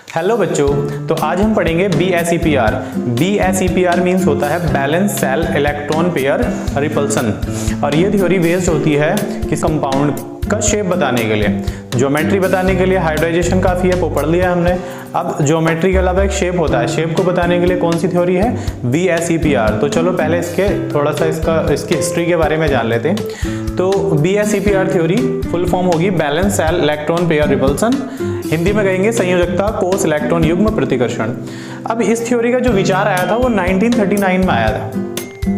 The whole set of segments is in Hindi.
हेलो बच्चों, तो आज हम पढ़ेंगे BSEPR। BSEPR मीन्स होता है balance cell electron pair repulsion, और ये थ्योरी बेस्ड होती है कि कंपाउंड का शेप बताने के लिए। ज्योमेट्री बताने के लिए हाइब्रिडाइजेशन काफ़ी है, वो पढ़ लिया हमने। अब ज्योमेट्री के अलावा एक शेप होता है, शेप को बताने के लिए कौन सी थ्योरी है? BSEPR। तो चलो पहले इसके थोड़ा सा इसकी हिस्ट्री के बारे में जान लेते हैं। तो BSEPR थ्योरी फुल फॉर्म होगी balance cell electron pair repulsion, Hindi में कहेंगे संयोजकता कोष इलेक्ट्रॉन युग्म प्रतिकर्षण। अब इस थ्योरी का जो विचार आया था वो 1939 में आया था,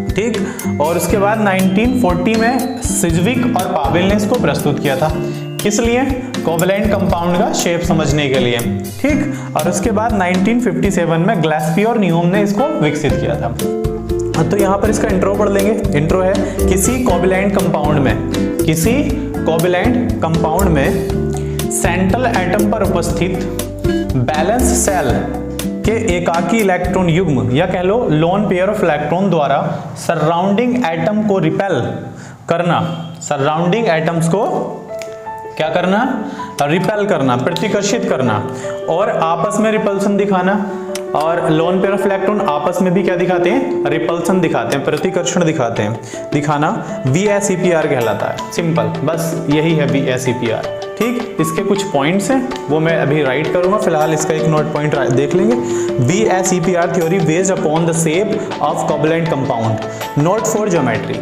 ठीक। और उसके बाद 1940 में सिज्विक और पावेल ने इसको प्रस्तुत किया था। किस लिए? कोवेलेंट कंपाउंड का शेप समझने के लिए, ठीक। और उसके बाद 1957 में ग्लेस्पी और न्यूम ने इसको विकसित किया था। तो यहाँ पर इसका इंट्रो पढ़ लेंगे। इंट्रो है, किसी कोवेलेंट कंपाउंड में सेंट्रल एटम पर उपस्थित बैलेंस सेल के एकाकी इलेक्ट्रॉन युग्म या कह लो लोन पेयर ऑफ इलेक्ट्रॉन द्वारा सराउंडिंग एटम को रिपेल करना, सराउंडिंग एटम्स को क्या करना? रिपेल करना, प्रतिकर्षित करना, और आपस में रिपल्सन दिखाना। और लोन पेयर ऑफ इलेक्ट्रॉन आपस में भी क्या दिखाते हैं? रिपल्सन दिखाते हैं, प्रतिकर्षण दिखाते हैं, दिखाना BSEPR कहलाता है। सिंपल, बस यही है BSEPR, ठीक। इसके कुछ पॉइंट्स हैं, वो मैं अभी राइट करूंगा, फिलहाल इसका एक नोट पॉइंट देख लेंगे। BSEPR theory based upon the shape of covalent compound, not for geometry.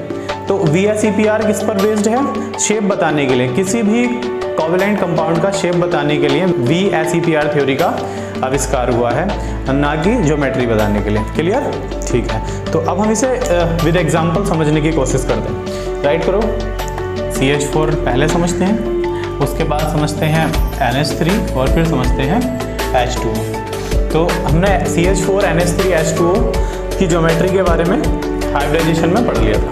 तो BSEPR किस पर बेस्ड है? शेप बताने के लिए, किसी भी कोवेलेंट कंपाउंड का शेप बताने के लिए BSEPR थ्योरी का आविष्कार हुआ है, ना कि ज्योमेट्री बताने के लिए। क्लियर? ठीक है। तो अब हम इसे विद एग्जांपल समझने की कोशिश करते हैं। राइट करो। CH4 पहले समझते हैं, उसके बाद समझते हैं NH3 और फिर समझते हैं H2O। तो हमने CH4 NH3 H2O की ज्योमेट्री के बारे में हाइब्रिडाइजेशन में पढ़ लिया था।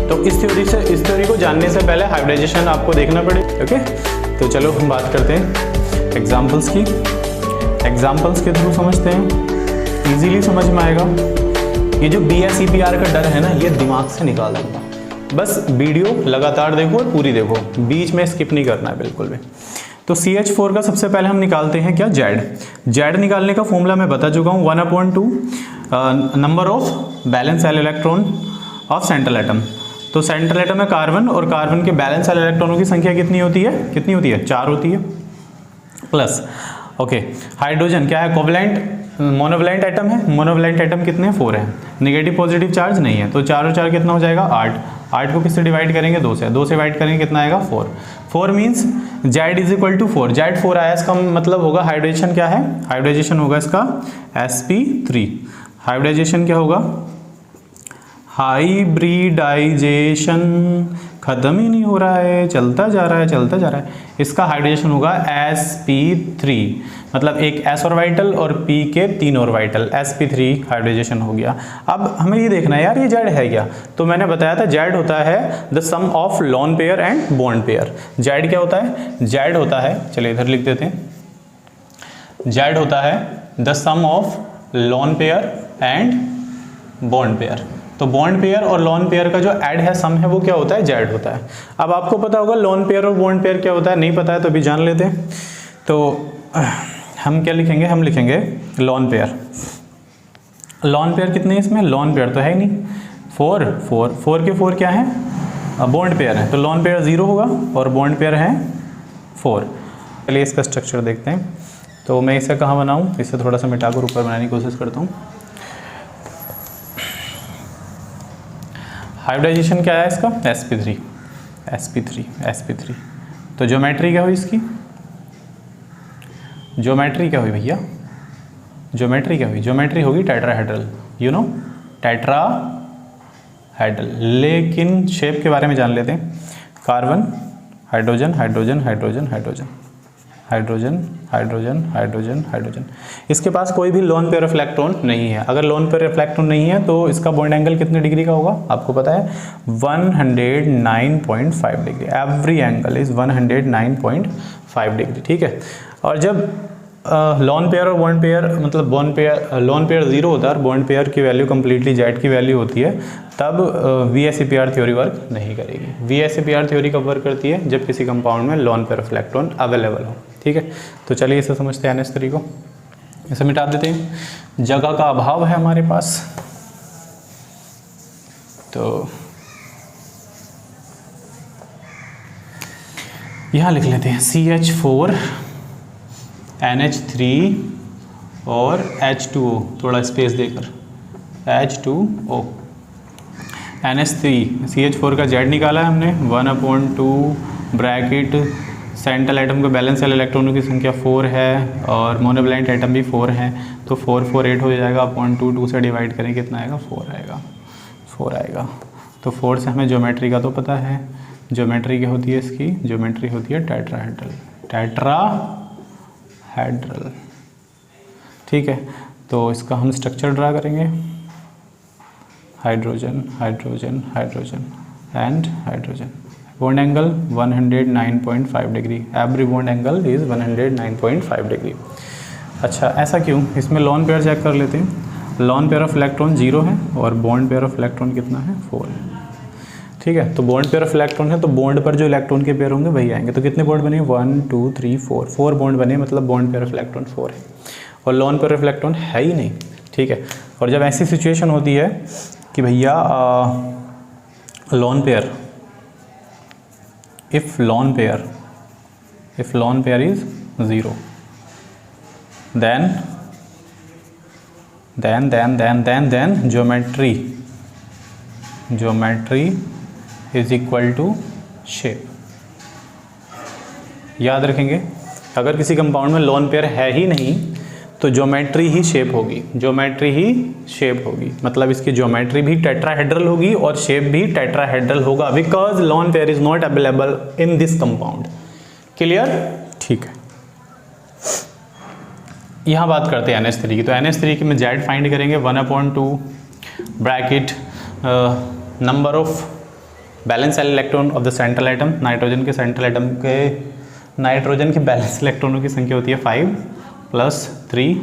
तो इस थ्योरी को जानने से पहले हाइब्रिडाइजेशन आपको देखना पड़े, ओके। तो चलो हम बात करते हैं एग्जाम्पल्स की। एग्जाम्पल्स के थ्रू समझते हैं, इजीली समझ में आएगा। ये जो BSEPR का डर है ना, ये दिमाग से निकाल दूंगा। बस वीडियो लगातार देखो और पूरी देखो, बीच में स्किप नहीं करना है बिल्कुल भी। तो CH4 का सबसे पहले हम निकालते हैं क्या? जेड निकालने का फॉर्मूला मैं बता चुका हूँ, 1/2 number of balance cell electron of central atom. तो सेंट्रल एटम में कार्बन, और कार्बन के बैलेंस सेल इलेक्ट्रॉनों की संख्या कितनी होती है? 4 होती है, प्लस ओके। हाइड्रोजन क्या है? कोवेलेंट मोनोवैलेंट एटम है। मोनोवैलेंट एटम कितने हैं? 4 है। नेगेटिव पॉजिटिव चार्ज नहीं है, तो 4 और 4 कितना हो जाएगा? 8। 8 को किससे डिवाइड करेंगे? 2 से। 2 से डिवाइड करेंगे कितना आएगा? 4। 4 means Z is equal to 4। Z 4 आया, इसका मतलब होगा हाइब्रिडाइजेशन क्या है? हाइब्रिडाइजेशन होगा इसका sp3। हाइब्रिडाइजेशन क्या होगा? हाइब्रिडाइजेशन खत्म ही नहीं हो रहा है, चलता जा रहा है। इसका हाइब्रिडाइजेशन होगा sp3, मतलब एक s ऑर्बिटल और p के 3 ऑर्बिटल, sp3 हाइब्रिडाइजेशन हो गया। अब हमें ये देखना है यार, ये जेड है क्या? तो मैंने बताया था जेड होता है the sum of lone pair and bond pair. Z क्या होता है? जेड होता है, चलिए इधर लिख देते हैं, जेड होता है the sum of lone pair and bond pair. तो बॉन्ड पेयर और लोन पेयर का जो ऐड है, सम है, वो क्या होता है? जेड होता है। अब आपको पता होगा लोन पेयर और बॉन्ड पेयर क्या होता है, नहीं पता है तो अभी जान लेते हैं। तो हम क्या लिखेंगे? हम लिखेंगे लोन पेयर। लोन पेयर कितने हैं इसमें? लोन पेयर तो है ही नहीं, 4 के 4 क्या है? बॉन्ड पेयर है, तो लोन पेयर 0 होगा और बॉन्ड पेयर है 4। चलिए इसका स्ट्रक्चर देखते हैं। तो मैं इसे कहाँ बनाऊँ? इसे थोड़ा सा मिटाकर ऊपर बनाने की कोशिश करता हूँ। हाइब्रिडाइजेशन क्या है इसका? sp3। तो ज्योमेट्री क्या हुई इसकी? ज्योमेट्री क्या हुई भैया? ज्योमेट्री होगी टेट्राहेड्रल, टेट्राहेड्रल। लेकिन शेप के बारे में जान लेते हैं। Carbon, hydrogen, hydrogen, hydrogen, hydrogen, hydrogen, hydrogen, hydrogen, hydrogen. इसके पास कोई भी लोन पेयर ऑफ इलेक्ट्रॉन नहीं है। अगर लोन पेयर ऑफ इलेक्ट्रॉन नहीं है तो इसका बॉन्ड एंगल कितने डिग्री का होगा? आपको पता है 109.5 degree. Every angle is 109.5 degree, ठीक है। और जब लोन पेयर और बॉन्ड पेयर, मतलब लोन पेयर 0 होता है और बॉन्ड पेयर की वैल्यू कंप्लीटली जेड की वैल्यू होती है, तब BSEPR थ्योरी वर्क नहीं करेगी। BSEPR थ्योरी कब वर्क करती है? जब किसी कंपाउंड में lone pair of electron available हो, ठीक है, तो चलिए इसे समझते हैं NH3 को। इसे मिटा देते हैं, जगह का अभाव है हमारे पास, तो यहाँ लिख लेते हैं CH4 NH3 और H2O, थोड़ा स्पेस देकर H2O NH3 CH4 का Z निकाला है हमने 1/2 ब्रैकेट, सेंट्रल एटम के बैलेंस वाले इलेक्ट्रॉनों की संख्या 4 है और मोनोवैलेंट एटम भी 4 है, तो 4 4 8 हो जाएगा अपॉन 2 से डिवाइड करें कितना आएगा 4 आएगा। तो 4 से हमें ज्योमेट्री का तो पता है, ज्योमेट्री क्या होती है इसकी, ज्योमेट्री होती है टेट्राहेड्रल, ठीक है। तो इसका हम स्ट्रक्चर ड्रा करेंगे, hydrogen hydrogen hydrogen and hydrogen. Bond angle 109.5 degree, every bond angle is 109.5 degree. अच्छा, ऐसा क्यों? इसमें लॉन पेयर चेक कर लेते हैं। लॉन पेयर ऑफ इलेक्ट्रॉन 0 है और बॉन्ड पेयर ऑफ इलेक्ट्रॉन कितना है 4 है, ठीक है। तो बॉन्ड पेयर ऑफ इलेक्ट्रॉन है, तो बॉन्ड पर जो इलेक्ट्रॉन के पेयर होंगे वही आएंगे। तो कितने बॉन्ड बने 1 2 3 4 बॉन्ड बने, मतलब बॉन्ड पेयर ऑफ इलेक्ट्रॉन 4 है और लॉन पेयर ऑफ इलेक्ट्रॉन है ही नहीं, ठीक है। और जब ऐसी सिचुएशन होती है कि भैया lone pair, if lone pair is 0, then geometry is equal to shape। याद रखेंगे, अगर किसी कंपाउंड में लॉन पेयर है ही नहीं तो ज्योमेट्री ही शेप होगी, मतलब इसकी ज्योमेट्री भी टेट्राहेड्रल होगी और शेप भी टेट्राहेड्रल होगा, because lawn pair is not available in this compound. Clear? ठीक है। यहाँ बात करते हैं NH3 की। तो NH3 की में Z फाइंड करेंगे 1/2 bracket number of balance electron of the central atom. Nitrogen के सेंट्रल एटम के नाइट्रोजन के बैलेंस इलेक्ट्रॉनों की संख्या होती है 5 + 3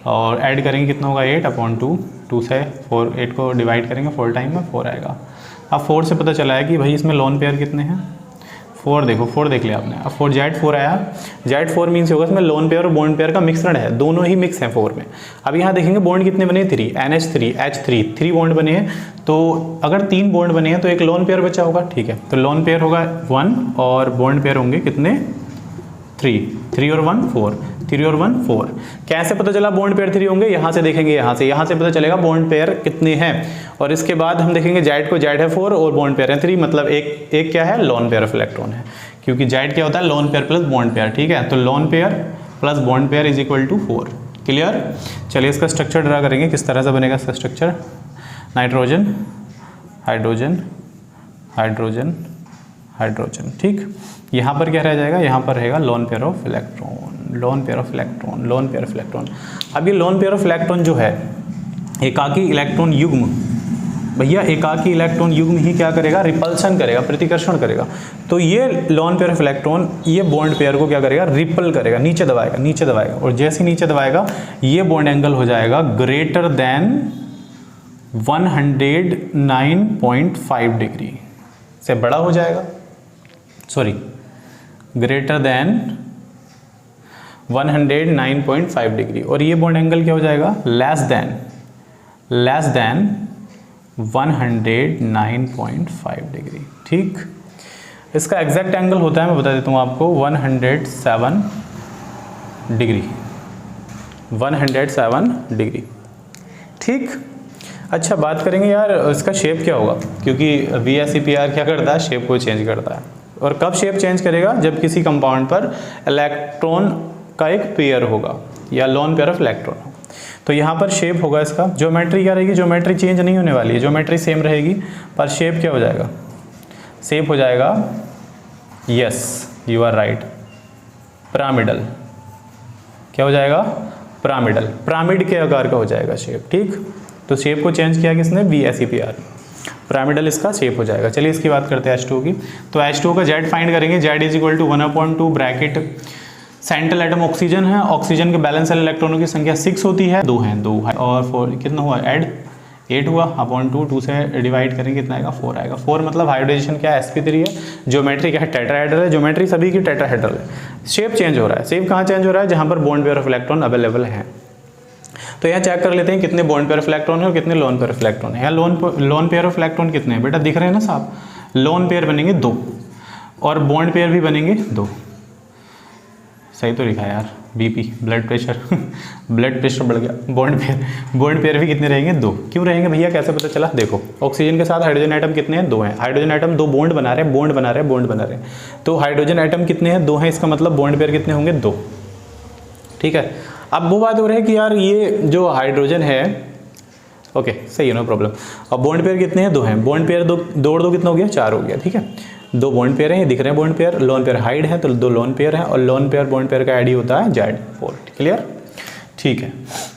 और ऐड करेंगे कितना होगा 8/2। 2 से 8 को डिवाइड करेंगे 4 टाइम में 4 आएगा। अब 4 से पता चला है कि भाई इसमें लॉन पेयर कितने हैं 4 देखो, 4 देख लिया आपने। अब Z4 आया, Z4 मीन्स होगा इसमें लोन पेयर और बॉन्ड पेयर का मिश्रण है, दोनों ही मिक्स हैं 4 में। अब यहाँ देखेंगे बॉन्ड कितने बने 3, NH3 H3 3 बॉन्ड बने हैं, तो अगर 3 बॉन्ड बने हैं तो एक लोन पेयर बचा होगा, ठीक है। तो लोन पेयर होगा 1 और बॉन्ड पेयर होंगे कितने 3 और 1 4, 3 और 1 4। कैसे पता चला बॉन्ड पेयर 3 होंगे? यहाँ से देखेंगे, यहाँ से पता चलेगा बॉन्ड पेयर कितने हैं। और इसके बाद हम देखेंगे Z को, Z है 4 और बॉन्ड पेयर है 3, मतलब एक क्या है लॉन पेयर ऑफ इलेक्ट्रॉन है, क्योंकि Z क्या होता है lone pair plus bond pair, ठीक है। तो lone pair plus bond pair is equal to 4। Clear? चलिए इसका स्ट्रक्चर ड्रा करेंगे, किस तरह से बनेगा इसका structure. Nitrogen hydrogen hydrogen hydrogen, ठीक। यहाँ पर क्या रह जाएगा, यहाँ पर रहेगा lone pair of electron, lone pair of electron, lone pair of electron. अब ये लोन पेयर ऑफ इलेक्ट्रॉन जो है एकाकी इलेक्ट्रॉन युग्म, भैया एकाकी इलेक्ट्रॉन युग्म ही क्या करेगा, रिपल्सन करेगा, प्रतिकर्षण करेगा। तो ये लोन पेयर ऑफ इलेक्ट्रॉन ये बॉन्ड पेयर को क्या करेगा, रिपल करेगा, नीचे दबाएगा और जैसे नीचे दबाएगा ये बॉन्ड एंगल हो जाएगा ग्रेटर देन 109.5 डिग्री से बड़ा हो जाएगा, सॉरी ग्रेटर देन 109.5 डिग्री, और ये बॉन्ड एंगल क्या हो जाएगा लेस देन 109.5 डिग्री, ठीक। इसका एग्जैक्ट एंगल होता है, मैं बता देता हूँ आपको 107 डिग्री, ठीक। अच्छा, बात करेंगे यार इसका शेप क्या होगा, क्योंकि VSEPR क्या करता है, शेप को चेंज करता है। और कब शेप चेंज करेगा, जब किसी कंपाउंड पर इलेक्ट्रॉन का एक पेयर होगा या लोन पेयर ऑफ इलेक्ट्रॉन हो। तो यहाँ पर शेप होगा इसका, ज्योमेट्री क्या रहेगी, ज्योमेट्री चेंज नहीं होने वाली है, ज्योमेट्री सेम रहेगी, पर शेप क्या हो जाएगा, शेप हो जाएगा, yes you are right, pyramidal. क्या हो जाएगा, पिरामिडल, पिरामिड के आकार का हो जाएगा शेप, ठीक। तो शेप को चेंज किया किसने, VSEPR, पिरामिडल इसका शेप हो जाएगा। चलिए इसकी बात करते हैं H2O की। तो H2O का Z फाइंड करेंगे, Z is equal to 1/2 bracket central atom oxygen है, ऑक्सीजन के बैलेंस वाले इलेक्ट्रॉनों की संख्या 6 होती है, 2 है और 4 कितना हुआ ऐड 8 हुआ अपॉन 2, 2 से डिवाइड करेंगे कितना आएगा 4 आएगा। 4 मतलब हाइब्रिडाइजेशन क्या है, sp3 है, ज्योमेट्री क्या है टेट्राहेड्रल है, ज्योमेट्री सभी की टेट्राहेड्रल है। शेप चेंज हो रहा है, शेप कहाँ चेंज हो रहा है, जहाँ पर bond pair of electron available है। तो यहाँ चेक कर लेते हैं कितने बॉन्ड पेयर ऑफ इलेक्ट्रॉन है और कितने लोन पेयर ऑफ इलेक्ट्रॉन है। यहाँ लोन पेयर ऑफ इलेक्ट्रॉन कितने हैं बेटा, दिख रहे हैं ना साहब, लोन पेयर बनेंगे 2 और बॉन्ड पेयर भी बनेंगे 2। सही तो लिखा है यार, BP blood pressure blood pressure बढ़ गया। बॉन्ड पेयर भी कितने रहेंगे 2। क्यों रहेंगे भैया, कैसे पता चला, देखो ऑक्सीजन के साथ हाइड्रोजन आइटम कितने हैं 2 हैं, हाइड्रोजन आइटम 2 बॉन्ड बना रहे हैं, तो हाइड्रोजन आइटम कितने हैं 2 हैं, इसका मतलब बॉन्ड पेयर कितने होंगे 2। ठीक है, अब वो बात हो रही है कि यार ये जो हाइड्रोजन है, ओके सही है नो प्रॉब्लम। अब बॉन्ड पेयर कितने हैं 2 हैं, बॉन्ड पेयर 2 और 2 कितना हो गया 4 हो गया। ठीक है, 2 बॉन्ड पेयर हैं, ये दिख रहे हैं bond pair, lone pair hide है तो 2 लोन पेयर हैं और लोन पेयर बॉन्ड पेयर का आईडी होता है Z4। क्लियर, ठीक है।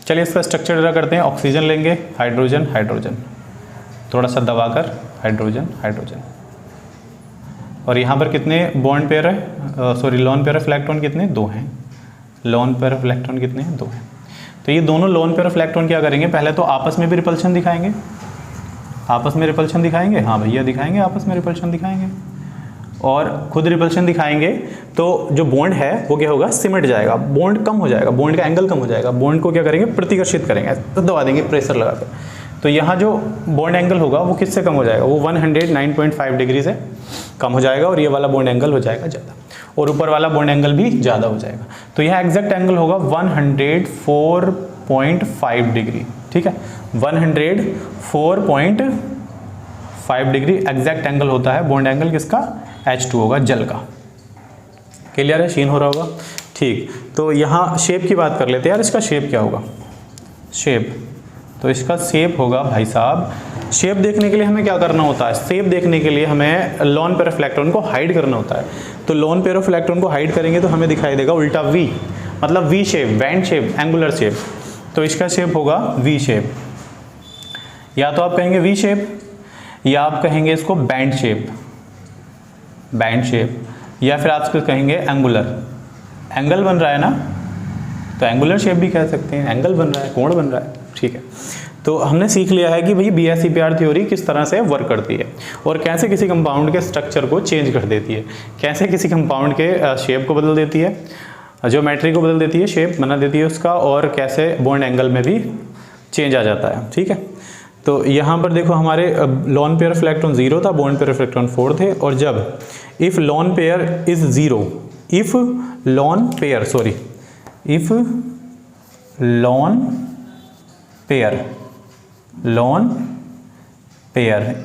चलिए इसका स्ट्रक्चर ड्रा करते हैं। ऑक्सीजन लेंगे, हाइड्रोजन हाइड्रोजन, थोड़ा सा दबाकर हाइड्रोजन हाइड्रोजन, और यहाँ पर कितने बॉन्ड पेयर है, sorry lone pair of electron कितने 2 हैं, लोन पेयर ऑफ इलेक्ट्रॉन कितने हैं 2 हैं। तो ये दोनों लोन पेयर ऑफ इलेक्ट्रॉन क्या करेंगे, पहले तो आपस में भी रिपल्शन दिखाएंगे, आपस में रिपल्शन दिखाएंगे, हाँ भैया दिखाएंगे, आपस में रिपल्शन दिखाएंगे और खुद रिपल्शन दिखाएंगे तो जो बॉन्ड है वो क्या होगा, सिमट जाएगा, बॉन्ड कम हो जाएगा, बॉन्ड का एंगल कम हो जाएगा, बॉन्ड को क्या करेंगे प्रतिकर्षित करेंगे, तो दबा देंगे प्रेशर लगा कर। तो यहाँ जो बॉन्ड एंगल होगा वो किससे कम हो जाएगा, वो 109.5 डिग्री से कम हो जाएगा और ये वाला बॉन्ड एंगल हो जाएगा ज़्यादा और ऊपर वाला बॉन्ड एंगल भी ज़्यादा हो जाएगा। तो यहाँ एग्जैक्ट एंगल होगा 104.5 डिग्री। ठीक है, 104.5 डिग्री एग्जैक्ट एंगल होता है बॉन्ड एंगल किसका, H2 होगा, जल का। क्लियर है, शीन हो रहा होगा। ठीक, तो यहाँ शेप की बात कर लेते हैं यार, इसका शेप क्या होगा, शेप, तो इसका शेप होगा भाई साहब, शेप देखने के लिए हमें क्या करना होता है, शेप देखने के लिए हमें लोन पेयर ऑफ इलेक्ट्रॉन को हाइड करना होता है। तो लोन पेयर ऑफ इलेक्ट्रॉन को हाइड करेंगे तो हमें दिखाई देगा उल्टा V, मतलब V shape, band shape, angular shape. तो इसका शेप होगा V शेप, या तो आप कहेंगे V शेप या आप कहेंगे इसको बैंड शेप, बैंड शेप, या फिर आप इसको कहेंगे एंगुलर, एंगल बन रहा है ना, तो एंगुलर शेप भी कह सकते हैं, एंगल बन रहा है, कोण बन रहा है। ठीक है, तो हमने सीख लिया है कि भाई BSEPR थ्योरी किस तरह से वर्क करती है और कैसे किसी कंपाउंड के स्ट्रक्चर को चेंज कर देती है, कैसे किसी कंपाउंड के शेप को बदल देती है, ज्योमेट्री को बदल देती है, शेप बना देती है उसका, और कैसे बॉन्ड एंगल में भी चेंज आ जाता है। ठीक है, तो यहाँ पर देखो हमारे लोन पेयर ऑफ इलेक्ट्रॉन 0 था, बॉन्ड पेयर ऑफ इलेक्ट्रॉन 4 थे, और जब if lone pair is 0, if lone pair sorry if lone pair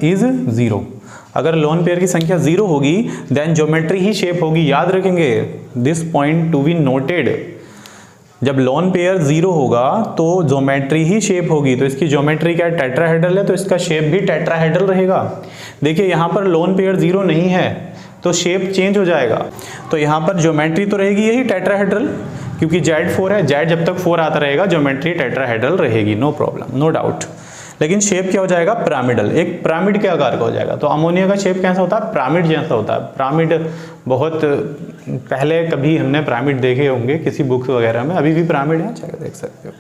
is 0, अगर लोन पेयर की संख्या 0 होगी देन ज्योमेट्री ही शेप होगी। याद रखेंगे, this point to be noted, जब लोन पेयर 0 होगा तो ज्योमेट्री ही शेप होगी। तो इसकी ज्योमेट्री क्या है, टेट्राहेड्रल है, तो इसका शेप भी टेट्राहेड्रल रहेगा। देखिए यहाँ पर लोन पेयर 0 नहीं है तो शेप चेंज हो जाएगा, तो यहाँ पर ज्योमेट्री तो रहेगी यही टेट्राहेड्रल, क्योंकि Z4 है, Z जब तक 4 आता रहेगा ज्योमेट्री टेट्राहेड्रल रहेगी, नो प्रॉब्लम, नो डाउट। लेकिन शेप क्या हो जाएगा, पिरामिडल, एक पिरामिड के आकार का हो जाएगा। तो अमोनिया का शेप कैसा होता है, पिरामिड जैसा होता है। पिरामिड बहुत पहले कभी हमने पिरामिड देखे होंगे किसी बुक्स वगैरह में, अभी भी पिरामिड है, चाहे देख सकते हो।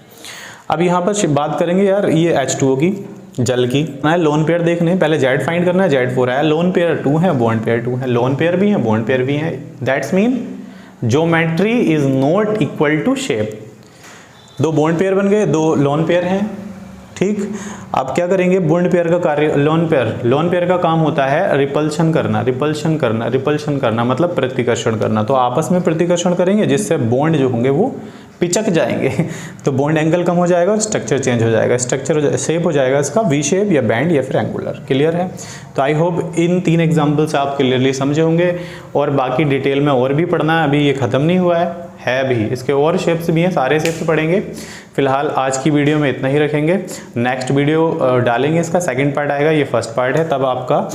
अब यहाँ पर बात करेंगे यार ये H2O की, जल की, लोन पेयर देखने, पहले Z फाइंड करना है, Z4 आया, लोन पेयर 2 है, बॉन्ड पेयर 2 है, लोन पेयर भी है, बॉन्ड पेयर भी है, that's mean geometry is not equal to shape. 2 bond pair बन गए, 2 लोन पेयर हैं। ठीक, आप क्या करेंगे, बॉन्ड पेयर का कार्य, लोन पेयर का काम होता है रिपल्शन करना, रिपल्शन करना मतलब प्रतिकर्षण करना। तो आपस में प्रतिकर्षण करेंगे जिससे बॉन्ड जो होंगे वो पिचक जाएंगे तो बॉन्ड एंगल कम हो जाएगा और स्ट्रक्चर चेंज हो जाएगा, शेप हो जाएगा इसका V शेप या बैंड या फिर एंगुलर। क्लियर है, तो आई होप इन 3 एग्जाम्पल्स आप क्लियरली समझे होंगे, और बाकी डिटेल में और भी पढ़ना है, अभी ये ख़त्म नहीं हुआ है भी, इसके और शेप्स भी हैं, सारे शेप्स पढ़ेंगे। फिलहाल आज की वीडियो में इतना ही रखेंगे, नेक्स्ट वीडियो डालेंगे, इसका सेकंड पार्ट आएगा, ये फर्स्ट पार्ट है, तब आपका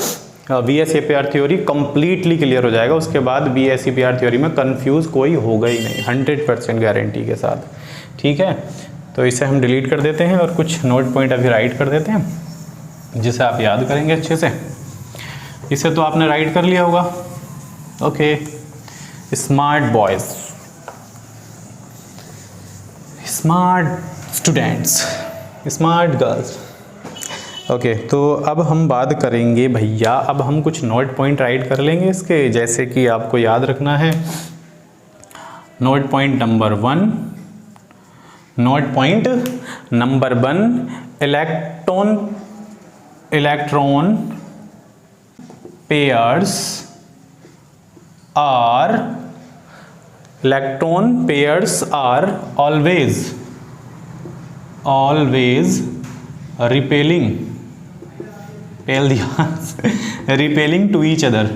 BSEPR थ्योरी कंप्लीटली क्लियर हो जाएगा। उसके बाद BSEPR थ्योरी में कंफ्यूज कोई होगा ही नहीं, 100% गारंटी के साथ। ठीक है, तो इसे हम डिलीट कर देते हैं और कुछ नोट पॉइंट अभी राइट कर देते हैं जिसे आप याद करेंगे अच्छे से। इसे तो आपने राइट कर लिया होगा, okay. Smart boys, smart students, smart girls, okay तो अब हम बात करेंगे भैया, अब हम कुछ नोट पॉइंट राइट कर लेंगे इसके, जैसे कि आपको याद रखना है। Note point number 1, note point number 1, electron pairs are always repelling to each other,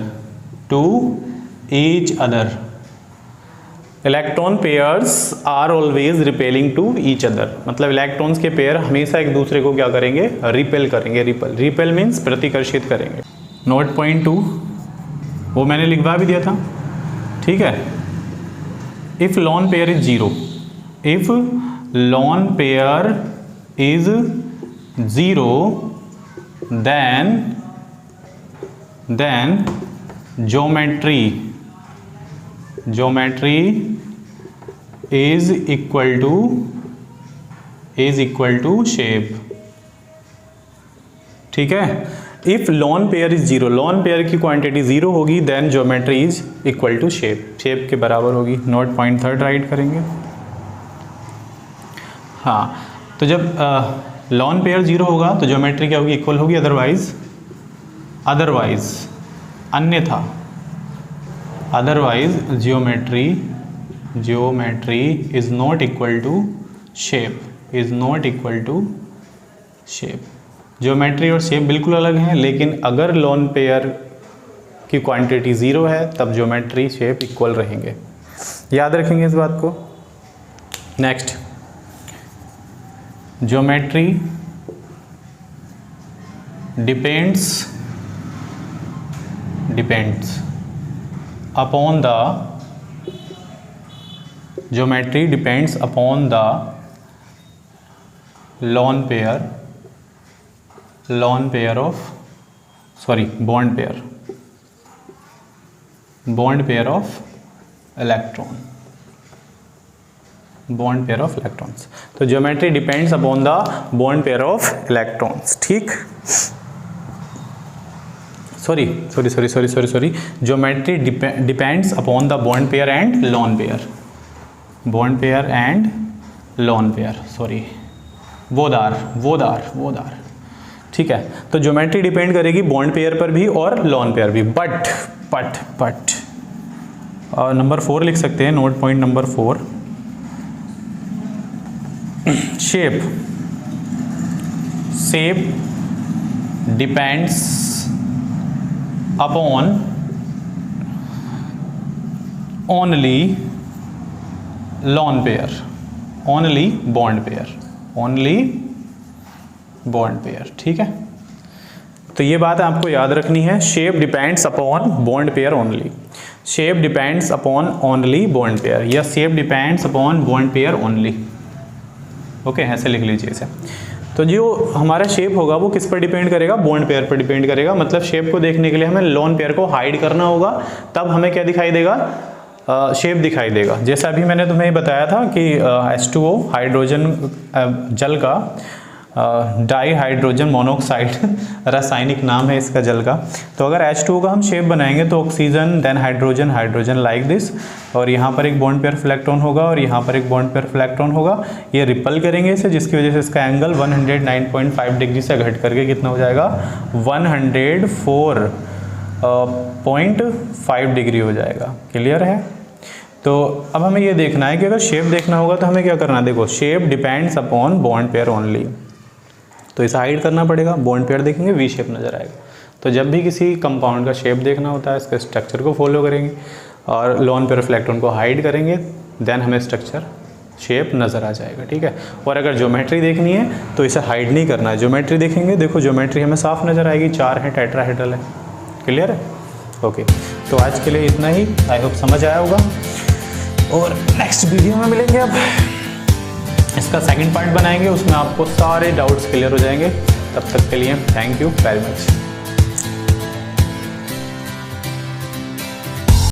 electron pairs are always repelling to each other, मतलब इलेक्ट्रॉन्स के पेयर हमेशा एक दूसरे को क्या करेंगे, रिपेल करेंगे। रिपेल मीन्स प्रतिकर्षित करेंगे। नोट पॉइंट 2 वो मैंने लिखवा भी दिया था, ठीक है। If lone pair is 0, if lone pair is 0 then geometry is equal to shape, ठीक है। If lone pair is 0, lone pair की क्वांटिटी 0 होगी, then geometry is equal to shape, shape के बराबर होगी। नोट पॉइंट 3 राइट करेंगे। हाँ, तो जब लॉन पेयर 0 होगा तो ज्योमेट्री क्या होगी, इक्वल होगी, otherwise geometry is not equal to shape, geometry और शेप बिल्कुल अलग हैं, लेकिन अगर लॉन पेयर की क्वांटिटी 0 है तब ज्योमेट्री शेप इक्वल रहेंगे। याद रखेंगे इस बात को। Next, geometry depends upon the bond pair of electrons। तो geometry depends upon the bond pair of electrons, ठीक। Sorry, geometry depends upon the bond pair and lone pair, sorry, वोदार, ठीक है। तो ज्योमेट्री डिपेंड करेगी बॉन्ड पेयर पर भी और लॉन पेयर भी, बट नंबर 4 लिख सकते हैं। Note point number 4, shape depends upon only bond pair, ठीक है। तो ये बात आपको याद रखनी है। Shape depends upon bond pair only, shape depends upon only bond pair, या shape depends upon bond pair only. Okay, ऐसे लिख लीजिए इसे। तो जो हमारा शेप होगा वो किस पर डिपेंड करेगा, बॉन्ड पेयर पर डिपेंड करेगा। मतलब शेप को देखने के लिए हमें लॉन पेयर को हाइड करना होगा, तब हमें क्या दिखाई देगा, शेप दिखाई देगा। जैसा अभी मैंने तुम्हें बताया था कि H2O हाइड्रोजन जल का डाई हाइड्रोजन मोनोऑक्साइड रासायनिक नाम है इसका जल का। तो अगर H2O का हम शेप बनाएंगे तो oxygen then hydrogen like this, और यहाँ पर एक बॉन्ड पेयर इलेक्ट्रॉन होगा और यहाँ पर एक बॉन्ड पेयर इलेक्ट्रॉन होगा। ये रिपल करेंगे इसे, जिसकी वजह से इसका एंगल 109.5 डिग्री से घट करके कितना हो जाएगा, 104.5 डिग्री हो जाएगा। क्लियर है। तो अब हमें ये देखना है कि अगर शेप देखना होगा तो हमें क्या करना है, देखो shape depends upon bond pair only, तो इसे हाइड करना पड़ेगा। बॉन्ड पेयर देखेंगे वी शेप नज़र आएगा। तो जब भी किसी कंपाउंड का शेप देखना होता है इसके स्ट्रक्चर को फॉलो करेंगे और लॉन पेयर ऑफ इलेक्ट्रॉन को हाइड करेंगे, देन हमें स्ट्रक्चर शेप नज़र आ जाएगा, ठीक है। और अगर ज्योमेट्री देखनी है तो इसे हाइड नहीं करना है। ज्योमेट्री देखेंगे, देखो ज्योमेट्री हमें साफ नज़र आएगी, 4 है, टेट्राहेड्रल है। क्लियर है। ओके, तो आज के लिए इतना ही। आई होप समझ आया होगा, और नेक्स्ट वीडियो में मिलेंगे। अब इसका सेकंड पार्ट बनाएंगे, उसमें आपको सारे डाउट्स क्लियर हो जाएंगे। तब तक के लिए थैंक यू वेरी मच।